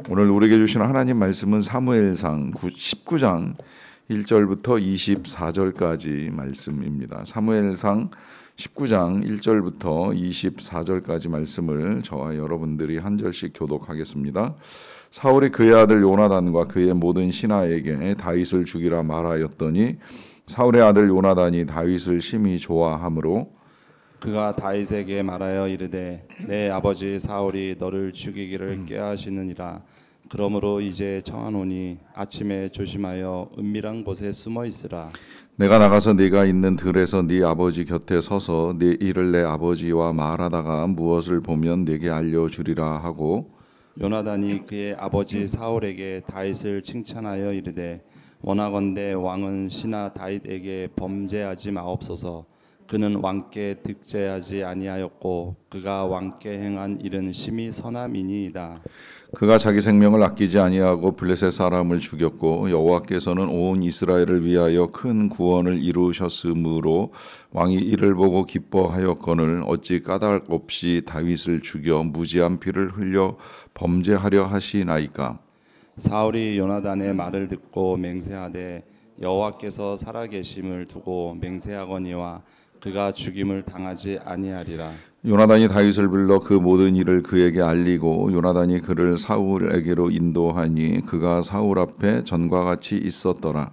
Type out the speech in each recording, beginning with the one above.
오늘 우리에게 주신 하나님 말씀은 사무엘상 19장 1절부터 24절까지 말씀입니다. 사무엘상 19장 1절부터 24절까지 말씀을 저와 여러분들이 한 절씩 교독하겠습니다. 사울이 그의 아들 요나단과 그의 모든 신하에게 다윗을 죽이라 말하였더니 사울의 아들 요나단이 다윗을 심히 좋아하므로 그가 다윗에게 말하여 이르되 내 아버지 사울이 너를 죽이기를 꾀하시느니라. 그러므로 이제 청하노니 아침에 조심하여 은밀한 곳에 숨어 있으라. 내가 나가서 네가 있는 들에서 네 아버지 곁에 서서 네 일을 내 아버지와 말하다가 무엇을 보면 네게 알려주리라 하고, 요나단이 그의 아버지 사울에게 다윗을 칭찬하여 이르되 원하건대 왕은 신하 다윗에게 범죄하지 마옵소서. 그는 왕께 득죄하지 아니하였고 그가 왕께 행한 일은 심히 선함이니이다. 그가 자기 생명을 아끼지 아니하고 블레셋 사람을 죽였고 여호와께서는 온 이스라엘을 위하여 큰 구원을 이루셨으므로 왕이 이를 보고 기뻐하였거늘 어찌 까닭 없이 다윗을 죽여 무지한 피를 흘려 범죄하려 하시나이까. 사울이 요나단의 말을 듣고 맹세하되 여호와께서 살아계심을 두고 맹세하거니와 그가 죽임을 당하지 아니하리라. 요나단이 다윗을 불러 그 모든 일을 그에게 알리고 요나단이 그를 사울에게로 인도하니 그가 사울 앞에 전과 같이 있었더라.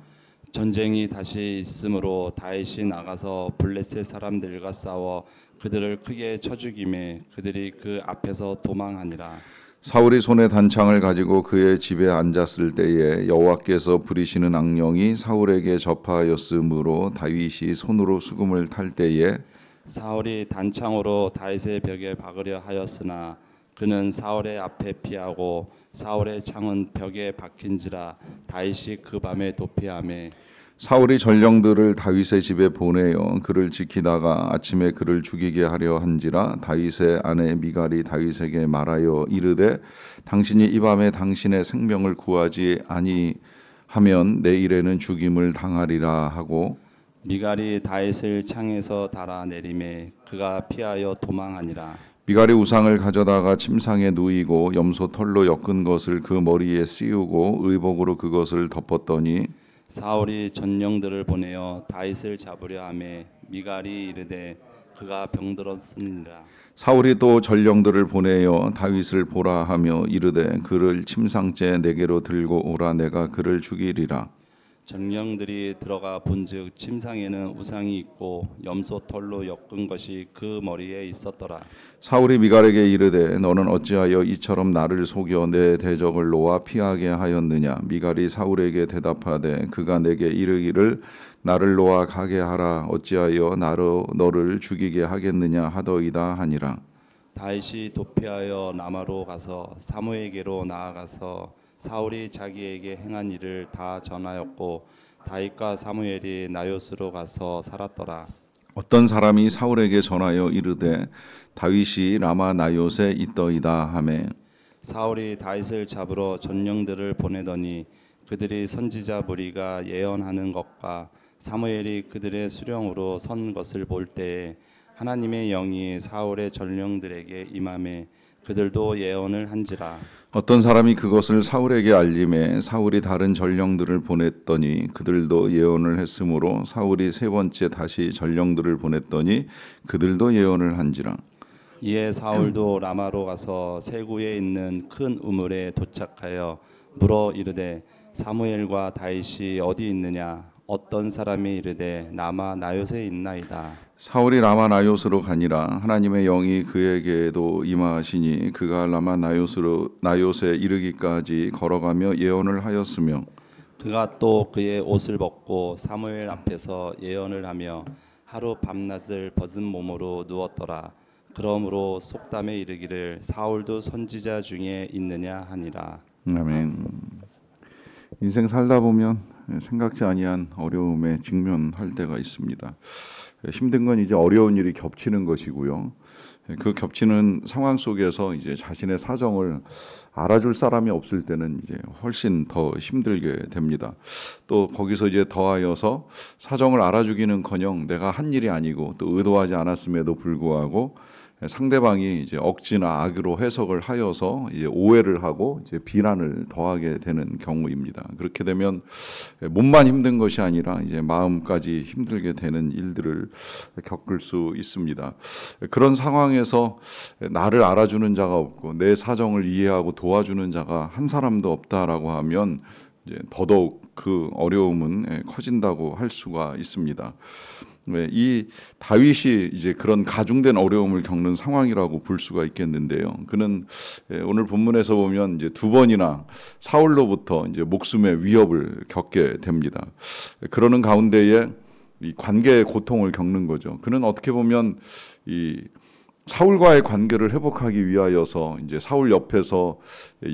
전쟁이 다시 있으므로 다윗이 나가서 블레셋 사람들과 싸워 그들을 크게 쳐 죽이매 그들이 그 앞에서 도망하니라. 사울이 손에 단창을 가지고 그의 집에 앉았을 때에 여호와께서 부리시는 악령이 사울에게 접하였으므로 다윗이 손으로 수금을 탈 때에 사울이 단창으로 다윗의 벽에 박으려 하였으나 그는 사울의 앞에 피하고 사울의 창은 벽에 박힌지라 다윗이 그 밤에 도피하매 사울이 전령들을 다윗의 집에 보내어 그를 지키다가 아침에 그를 죽이게 하려 한지라. 다윗의 아내 미갈이 다윗에게 말하여 이르되 당신이 이 밤에 당신의 생명을 구하지 아니하면 내일에는 죽임을 당하리라 하고, 미갈이 다윗을 창에서 달아내리매 그가 피하여 도망하니라. 미갈이 우상을 가져다가 침상에 누이고 염소 털로 엮은 것을 그 머리에 씌우고 의복으로 그것을 덮었더니 사울이 전령들을 보내어 다윗을 잡으려 하매 미갈이 이르되 그가 병들었으니라. 사울이 또 전령들을 보내어 다윗을 보라 하며 이르되 그를 침상째 내게로 들고 오라. 내가 그를 죽이리라. 전령들이 들어가 본즉 침상에는 우상이 있고 염소 털로 엮은 것이 그 머리에 있었더라. 사울이 미갈에게 이르되 너는 어찌하여 이처럼 나를 속여 내 대적을 놓아 피하게 하였느냐. 미갈이 사울에게 대답하되 그가 내게 이르기를 나를 놓아 가게 하라. 어찌하여 나로 너를 죽이게 하겠느냐 하더이다 하니라. 다윗이 도피하여 라마로 가서 사무엘에게로 나아가서 사울이 자기에게 행한 일을 다 전하였고 다윗과 사무엘이 나요스로 가서 살았더라. 어떤 사람이 사울에게 전하여 이르되 다윗이 라마 나요스에 있더이다 하매 사울이 다윗을 잡으러 전령들을 보내더니 그들이 선지자 무리가 예언하는 것과 사무엘이 그들의 수령으로 선 것을 볼 때에 하나님의 영이 사울의 전령들에게 임하매 그들도 예언을 한지라. 어떤 사람이 그것을 사울에게 알림해 사울이 다른 전령들을 보냈더니 그들도 예언을 했으므로 사울이 세 번째 다시 전령들을 보냈더니 그들도 예언을 한지라. 이에 사울도 라마로 가서 세구에 있는 큰 우물에 도착하여 물어 이르되 사무엘과 다윗이 어디 있느냐. 어떤 사람이 이르되 라마 나요스에 있나이다. 사울이 라마 나요스로 가니라. 하나님의 영이 그에게도 임하시니 그가 라마 나요스에 이르기까지 걸어가며 예언을 하였으며 그가 또 그의 옷을 벗고 사무엘 앞에서 예언을 하며 하루 밤낮을 벗은 몸으로 누웠더라. 그러므로 속담에 이르기를 사울도 선지자 중에 있느냐 하니라. 아멘. 인생 살다 보면 생각지 아니한 어려움에 직면할 때가 있습니다. 힘든 건 이제 어려운 일이 겹치는 것이고요. 그 겹치는 상황 속에서 이제 자신의 사정을 알아줄 사람이 없을 때는 이제 훨씬 더 힘들게 됩니다. 또 거기서 이제 더하여서 사정을 알아주기는커녕 내가 한 일이 아니고 또 의도하지 않았음에도 불구하고 상대방이 이제 억지나 악으로 해석을 하여서 이제 오해를 하고 이제 비난을 더하게 되는 경우입니다. 그렇게 되면 몸만 힘든 것이 아니라 이제 마음까지 힘들게 되는 일들을 겪을 수 있습니다. 그런 상황에서 나를 알아주는 자가 없고 내 사정을 이해하고 도와주는 자가 한 사람도 없다라고 하면 이제 더더욱 그 어려움은 커진다고 할 수가 있습니다. 이 다윗이 이제 그런 가중된 어려움을 겪는 상황이라고 볼 수가 있겠는데요. 그는 오늘 본문에서 보면 이제 두 번이나 사울로부터 이제 목숨의 위협을 겪게 됩니다. 그러는 가운데에 이 관계의 고통을 겪는 거죠. 그는 어떻게 보면 이 사울과의 관계를 회복하기 위하여서 이제 사울 옆에서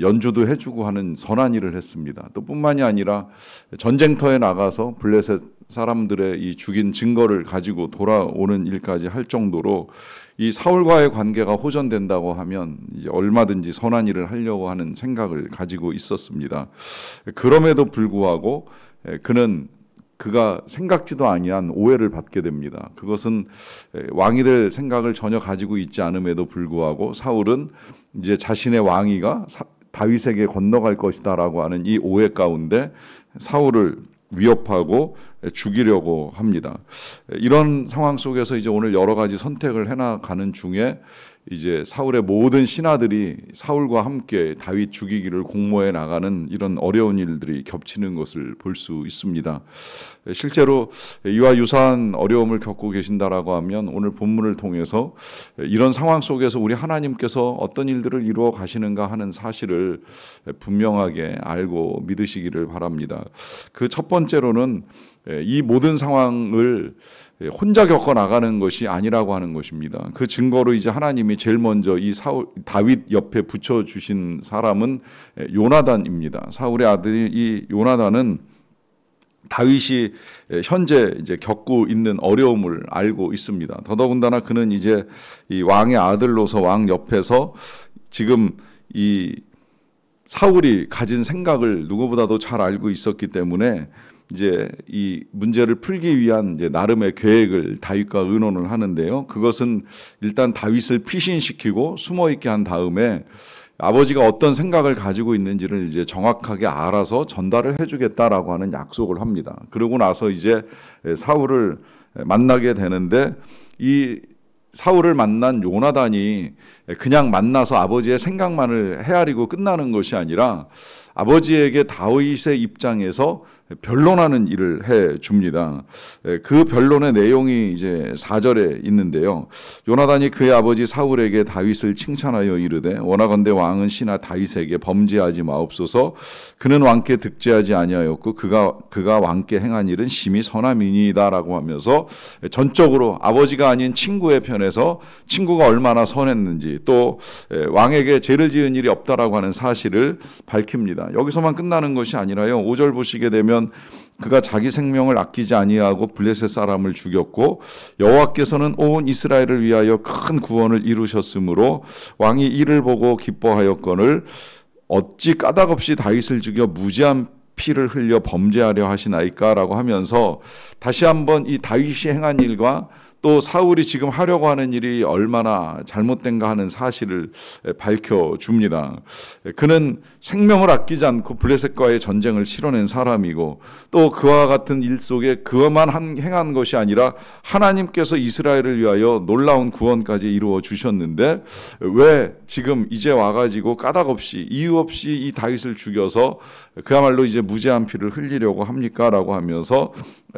연주도 해주고 하는 선한 일을 했습니다. 또 뿐만이 아니라 전쟁터에 나가서 블레셋 사람들의 이 죽인 증거를 가지고 돌아오는 일까지 할 정도로 이 사울과의 관계가 호전된다고 하면 이제 얼마든지 선한 일을 하려고 하는 생각을 가지고 있었습니다. 그럼에도 불구하고 그가 생각지도 아니한 오해를 받게 됩니다. 그것은 왕이 될 생각을 전혀 가지고 있지 않음에도 불구하고 사울은 이제 자신의 왕위가 다윗에게 건너갈 것이다라고 하는 이 오해 가운데 사울을 위협하고 죽이려고 합니다. 이런 상황 속에서 이제 오늘 여러 가지 선택을 해나가는 중에 이제 사울의 모든 신하들이 사울과 함께 다윗 죽이기를 공모해 나가는 이런 어려운 일들이 겹치는 것을 볼 수 있습니다. 실제로 이와 유사한 어려움을 겪고 계신다라고 하면 오늘 본문을 통해서 이런 상황 속에서 우리 하나님께서 어떤 일들을 이루어 가시는가 하는 사실을 분명하게 알고 믿으시기를 바랍니다. 그 첫 번째로는 이 모든 상황을 혼자 겪어 나가는 것이 아니라고 하는 것입니다. 그 증거로 이제 하나님이 제일 먼저 이 다윗 옆에 붙여 주신 사람은 요나단입니다. 사울의 아들이 이 요나단은 다윗이 현재 이제 겪고 있는 어려움을 알고 있습니다. 더더군다나 그는 이제 이 왕의 아들로서 왕 옆에서 지금 이 사울이 가진 생각을 누구보다도 잘 알고 있었기 때문에 이제 이 문제를 풀기 위한 이제 나름의 계획을 다윗과 의논을 하는데요. 그것은 일단 다윗을 피신시키고 숨어 있게 한 다음에 아버지가 어떤 생각을 가지고 있는지를 이제 정확하게 알아서 전달을 해주겠다라고 하는 약속을 합니다. 그러고 나서 이제 사울을 만나게 되는데 이 사울을 만난 요나단이 그냥 만나서 아버지의 생각만을 헤아리고 끝나는 것이 아니라 아버지에게 다윗의 입장에서 변론하는 일을 해 줍니다. 그 변론의 내용이 이제 4절에 있는데요. 요나단이 그의 아버지 사울에게 다윗을 칭찬하여 이르되 원하건대 왕은 시나 다윗에게 범죄하지 마옵소서. 그는 왕께 득죄하지 아니하였고 그가 왕께 행한 일은 심히 선함이니이다라고 하면서 전적으로 아버지가 아닌 친구의 편에서 친구가 얼마나 선했는지 또 왕에게 죄를 지은 일이 없다라고 하는 사실을 밝힙니다. 여기서만 끝나는 것이 아니라요. 5절 보시게 되면 그가 자기 생명을 아끼지 아니하고 블레셋 사람을 죽였고 여호와께서는 온 이스라엘을 위하여 큰 구원을 이루셨으므로 왕이 이를 보고 기뻐하였거늘 어찌 까닭없이 다윗을 죽여 무지한 피를 흘려 범죄하려 하시나이까라고 하면서 다시 한번 이 다윗이 행한 일과 또 사울이 지금 하려고 하는 일이 얼마나 잘못된가 하는 사실을 밝혀줍니다. 그는 생명을 아끼지 않고 블레셋과의 전쟁을 치러낸 사람이고 또 그와 같은 일 속에 그것만 행한 것이 아니라 하나님께서 이스라엘을 위하여 놀라운 구원까지 이루어 주셨는데 왜 지금 이제 와가지고 까닭없이 이유 없이 이 다윗을 죽여서 그야말로 이제 무죄한 피를 흘리려고 합니까? 라고 하면서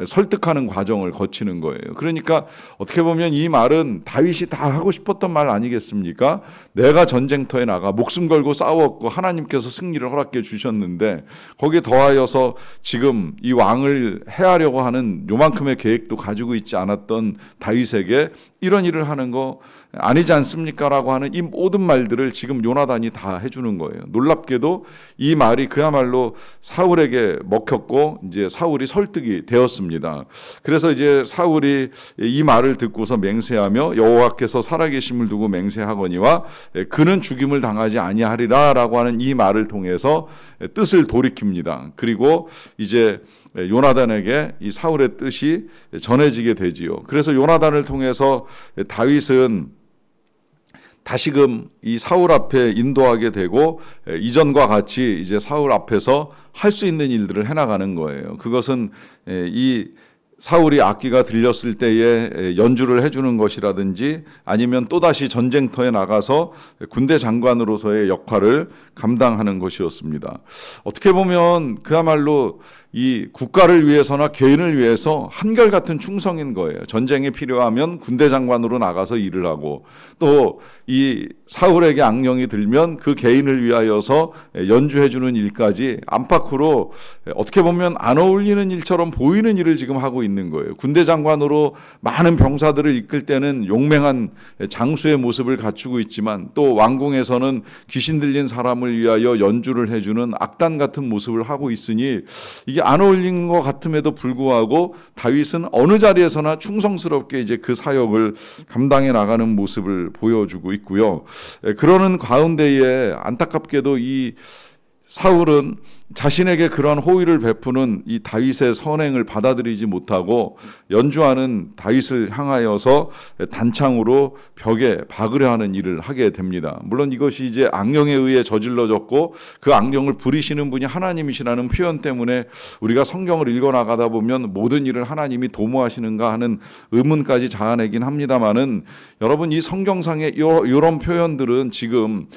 설득하는 과정을 거치는 거예요. 그러니까 어떻게 보면 이 말은 다윗이 다 하고 싶었던 말 아니겠습니까? 내가 전쟁터에 나가 목숨 걸고 싸웠고 하나님께서 승리를 허락해 주셨는데 거기에 더하여서 지금 이 왕을 해하려고 하는 요만큼의 계획도 가지고 있지 않았던 다윗에게 이런 일을 하는 거 아니지 않습니까? 라고 하는 이 모든 말들을 지금 요나단이 다 해주는 거예요. 놀랍게도 이 말이 그야말로 사울에게 먹혔고 이제 사울이 설득이 되었습니다. 그래서 이제 사울이 이 말을 듣고서 맹세하며 여호와께서 살아계심을 두고 맹세하거니와 그는 죽임을 당하지 아니하리라 라고 하는 이 말을 통해서 뜻을 돌이킵니다. 그리고 이제 요나단에게 이 사울의 뜻이 전해지게 되지요. 그래서 요나단을 통해서 다윗은 다시금 이 사울 앞에 인도하게 되고 이전과 같이 이제 사울 앞에서 할 수 있는 일들을 해나가는 거예요. 그것은 이 사울이 악기가 들렸을 때에 연주를 해주는 것이라든지 아니면 또다시 전쟁터에 나가서 군대 장관으로서의 역할을 감당하는 것이었습니다. 어떻게 보면 그야말로 이 국가를 위해서나 개인을 위해서 한결같은 충성인 거예요. 전쟁에 필요하면 군대 장관으로 나가서 일을 하고 또 이 사울에게 악령이 들면 그 개인을 위하여서 연주해주는 일까지 안팎으로 어떻게 보면 안 어울리는 일처럼 보이는 일을 지금 하고 있는 거예요. 군대 장관으로 많은 병사들을 이끌 때는 용맹한 장수의 모습을 갖추고 있지만 또 왕궁에서는 귀신 들린 사람을 위하여 연주를 해주는 악단 같은 모습을 하고 있으니 이게 안 어울리는 것 같음에도 불구하고 다윗은 어느 자리에서나 충성스럽게 이제 그 사역을 감당해 나가는 모습을 보여주고 있고요. 그러는 가운데에 안타깝게도 이 사울은 자신에게 그러한 호의를 베푸는 이 다윗의 선행을 받아들이지 못하고 연주하는 다윗을 향하여서 단창으로 벽에 박으려 하는 일을 하게 됩니다. 물론 이것이 이제 악령에 의해 저질러졌고 그 악령을 부리시는 분이 하나님이시라는 표현 때문에 우리가 성경을 읽어나가다 보면 모든 일을 하나님이 도모하시는가 하는 의문까지 자아내긴 합니다만은 여러분 이 성경상의 이런 표현들은 지금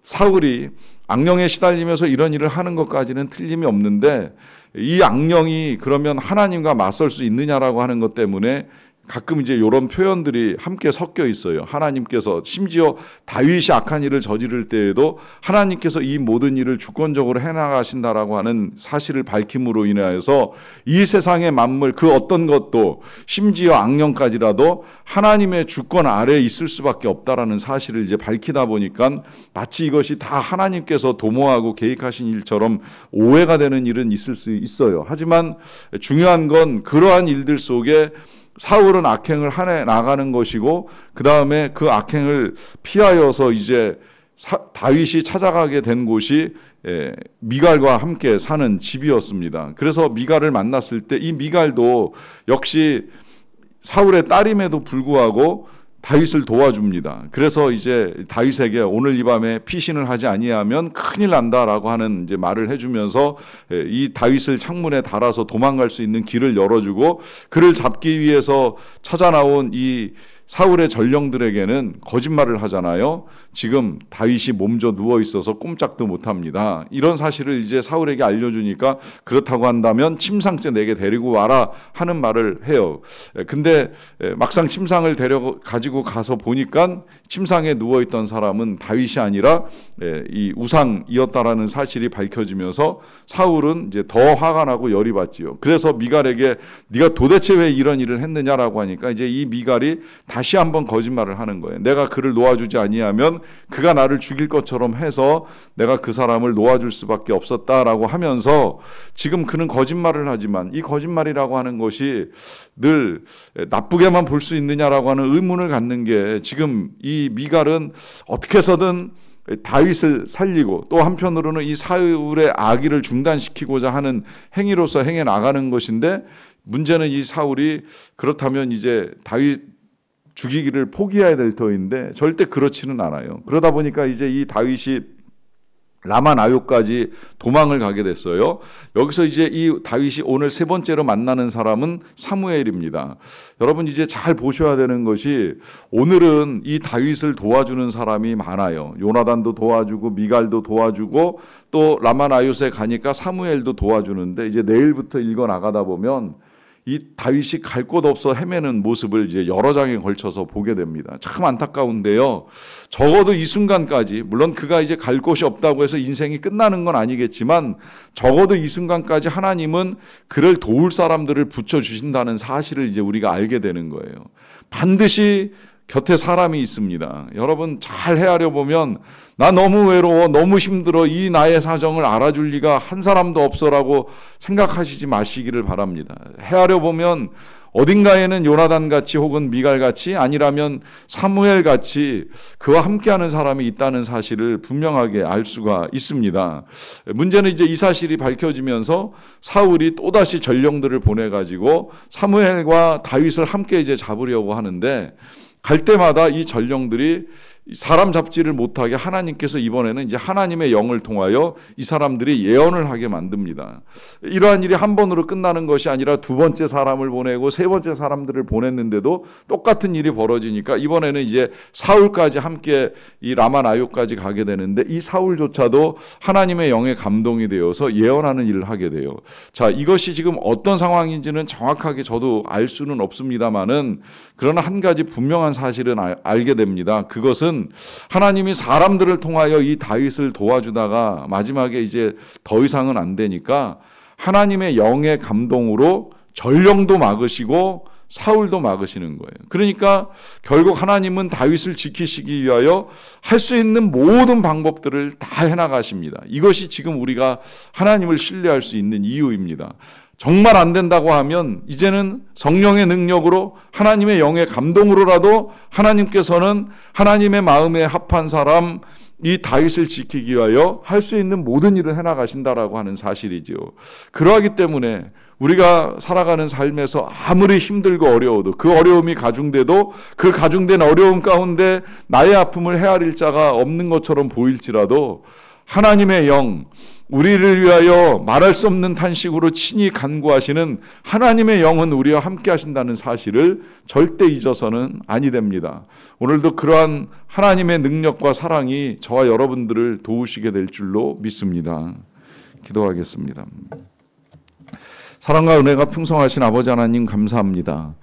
사울이 악령에 시달리면서 이런 일을 하는 것까지는 틀림이 없는데 이 악령이 그러면 하나님과 맞설 수 있느냐라고 하는 것 때문에 가끔 이제 이런 표현들이 함께 섞여 있어요. 하나님께서 심지어 다윗이 악한 일을 저지를 때에도 하나님께서 이 모든 일을 주권적으로 해나가신다라고 하는 사실을 밝힘으로 인하여서 이 세상의 만물 그 어떤 것도 심지어 악령까지라도 하나님의 주권 아래에 있을 수밖에 없다라는 사실을 이제 밝히다 보니까 마치 이것이 다 하나님께서 도모하고 계획하신 일처럼 오해가 되는 일은 있을 수 있어요. 하지만 중요한 건 그러한 일들 속에 사울은 악행을 해 나가는 것이고 그 다음에 그 악행을 피하여서 이제 다윗이 찾아가게 된 곳이 미갈과 함께 사는 집이었습니다. 그래서 미갈을 만났을 때 이 미갈도 역시 사울의 딸임에도 불구하고 다윗을 도와줍니다. 그래서 이제 다윗에게 오늘 이 밤에 피신을 하지 아니하면 큰일 난다라고 하는 이제 말을 해주면서 이 다윗을 창문에 달아서 도망갈 수 있는 길을 열어주고 그를 잡기 위해서 찾아 나온 이 사울의 전령들에게는 거짓말을 하잖아요. 지금 다윗이 몸져 누워 있어서 꼼짝도 못합니다. 이런 사실을 이제 사울에게 알려주니까 그렇다고 한다면 침상째 내게 데리고 와라 하는 말을 해요. 근데 막상 침상을 가지고 가서 보니까 침상에 누워 있던 사람은 다윗이 아니라 이 우상이었다라는 사실이 밝혀지면서 사울은 이제 더 화가 나고 열이 받지요. 그래서 미갈에게 네가 도대체 왜 이런 일을 했느냐라고 하니까 이제 이 미갈이 다시 한번 거짓말을 하는 거예요. 내가 그를 놓아주지 아니하면 그가 나를 죽일 것처럼 해서 내가 그 사람을 놓아줄 수밖에 없었다라고 하면서 지금 그는 거짓말을 하지만 이 거짓말이라고 하는 것이 늘 나쁘게만 볼 수 있느냐라고 하는 의문을 갖는 게 지금 이 미갈은 어떻게 해서든 다윗을 살리고 또 한편으로는 이 사울의 악의를 중단시키고자 하는 행위로서 행해 나가는 것인데 문제는 이 사울이 그렇다면 이제 다윗 죽이기를 포기해야 될 터인데 절대 그렇지는 않아요. 그러다 보니까 이제 이 다윗이 라마나요까지 도망을 가게 됐어요. 여기서 이제 이 다윗이 오늘 세 번째로 만나는 사람은 사무엘입니다. 여러분 이제 잘 보셔야 되는 것이 오늘은 이 다윗을 도와주는 사람이 많아요. 요나단도 도와주고 미갈도 도와주고 또 라마나요에 가니까 사무엘도 도와주는데 이제 내일부터 읽어 나가다 보면 이 다윗이 갈 곳 없어 헤매는 모습을 이제 여러 장에 걸쳐서 보게 됩니다. 참 안타까운데요. 적어도 이 순간까지 물론 그가 이제 갈 곳이 없다고 해서 인생이 끝나는 건 아니겠지만 적어도 이 순간까지 하나님은 그를 도울 사람들을 붙여주신다는 사실을 이제 우리가 알게 되는 거예요. 반드시 곁에 사람이 있습니다. 여러분 잘 헤아려 보면 나 너무 외로워 너무 힘들어 이 나의 사정을 알아줄 리가 한 사람도 없어라고 생각하시지 마시기를 바랍니다. 헤아려 보면 어딘가에는 요나단같이 혹은 미갈같이 아니라면 사무엘같이 그와 함께하는 사람이 있다는 사실을 분명하게 알 수가 있습니다. 문제는 이제 이 사실이 밝혀지면서 사울이 또다시 전령들을 보내가지고 사무엘과 다윗을 함께 이제 잡으려고 하는데 갈 때마다 이 전령들이 사람 잡지를 못하게 하나님께서 이번에는 이제 하나님의 영을 통하여 이 사람들이 예언을 하게 만듭니다. 이러한 일이 한 번으로 끝나는 것이 아니라 두 번째 사람을 보내고 세 번째 사람들을 보냈는데도 똑같은 일이 벌어지니까 이번에는 이제 사울까지 함께 이 라마나요까지 가게 되는데, 이 사울조차도 하나님의 영에 감동이 되어서 예언하는 일을 하게 돼요. 자, 이것이 지금 어떤 상황인지는 정확하게 저도 알 수는 없습니다만은, 그러나 한 가지 분명한 사실은 알게 됩니다. 그것은 하나님이 사람들을 통하여 이 다윗을 도와주다가 마지막에 이제 더 이상은 안 되니까 하나님의 영의 감동으로 전령도 막으시고 사울도 막으시는 거예요. 그러니까 결국 하나님은 다윗을 지키시기 위하여 할 수 있는 모든 방법들을 다 해나가십니다. 이것이 지금 우리가 하나님을 신뢰할 수 있는 이유입니다. 정말 안 된다고 하면 이제는 성령의 능력으로 하나님의 영의 감동으로라도 하나님께서는 하나님의 마음에 합한 사람 이 다윗을 지키기 위하여 할 수 있는 모든 일을 해나가신다라고 하는 사실이죠. 그러하기 때문에 우리가 살아가는 삶에서 아무리 힘들고 어려워도, 그 어려움이 가중돼도 그 가중된 어려움 가운데 나의 아픔을 헤아릴 자가 없는 것처럼 보일지라도 하나님의 영, 우리를 위하여 말할 수 없는 탄식으로 친히 간구하시는 하나님의 영은 우리와 함께 하신다는 사실을 절대 잊어서는 아니 됩니다. 오늘도 그러한 하나님의 능력과 사랑이 저와 여러분들을 도우시게 될 줄로 믿습니다. 기도하겠습니다. 사랑과 은혜가 풍성하신 아버지 하나님, 감사합니다.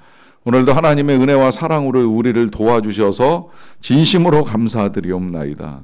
오늘도 하나님의 은혜와 사랑으로 우리를 도와주셔서 진심으로 감사드리옵나이다.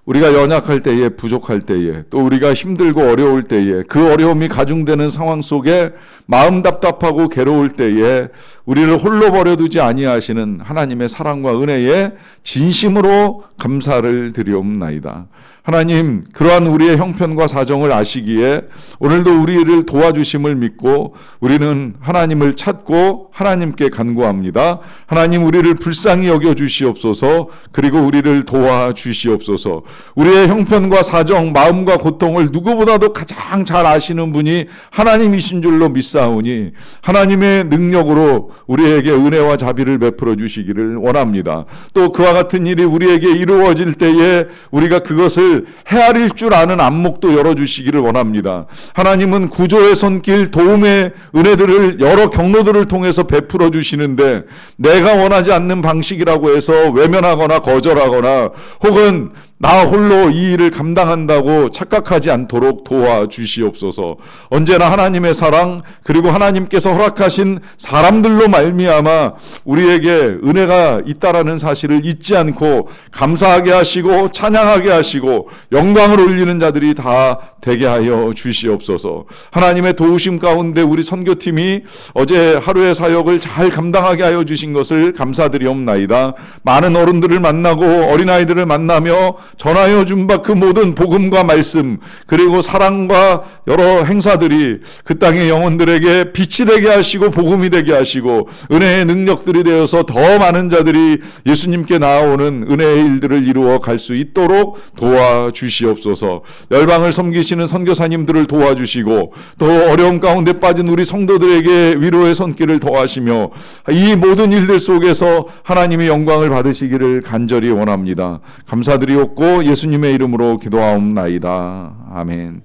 우리가 연약할 때에, 부족할 때에, 또 우리가 힘들고 어려울 때에, 그 어려움이 가중되는 상황 속에 마음 답답하고 괴로울 때에 우리를 홀로 버려두지 아니하시는 하나님의 사랑과 은혜에 진심으로 감사를 드리옵나이다. 하나님, 그러한 우리의 형편과 사정을 아시기에 오늘도 우리를 도와주심을 믿고 우리는 하나님을 찾고 하나님께 간구합니다. 하나님, 우리를 불쌍히 여겨주시옵소서. 그리고 우리를 도와주시옵소서. 우리의 형편과 사정, 마음과 고통을 누구보다도 가장 잘 아시는 분이 하나님이신 줄로 믿사오니 하나님의 능력으로 우리에게 은혜와 자비를 베풀어 주시기를 원합니다. 또 그와 같은 일이 우리에게 이루어질 때에 우리가 그것을 헤아릴 줄 아는 안목도 열어주시기를 원합니다. 하나님은 구조의 손길, 도움의 은혜들을 여러 경로들을 통해서 베풀어 주시는데, 내가 원하지 않는 방식이라고 해서 외면하거나 거절하거나 혹은 나 홀로 이 일을 감당한다고 착각하지 않도록 도와주시옵소서. 언제나 하나님의 사랑, 그리고 하나님께서 허락하신 사람들로 말미암아 우리에게 은혜가 있다라는 사실을 잊지 않고 감사하게 하시고 찬양하게 하시고 영광을 올리는 자들이 다 되게 하여 주시옵소서. 하나님의 도우심 가운데 우리 선교팀이 어제 하루의 사역을 잘 감당하게 하여 주신 것을 감사드리옵나이다. 많은 어른들을 만나고 어린아이들을 만나며 전하여 준 바 그 모든 복음과 말씀, 그리고 사랑과 여러 행사들이 그 땅의 영혼들에게 빛이 되게 하시고 복음이 되게 하시고 은혜의 능력들이 되어서 더 많은 자들이 예수님께 나아오는 은혜의 일들을 이루어 갈 수 있도록 도와주시옵소서. 열방을 섬기시는 선교사님들을 도와주시고 또 어려움 가운데 빠진 우리 성도들에게 위로의 손길을 더하시며 이 모든 일들 속에서 하나님의 영광을 받으시기를 간절히 원합니다. 감사드리옵고 예수님의 이름으로 기도하옵나이다. 아멘.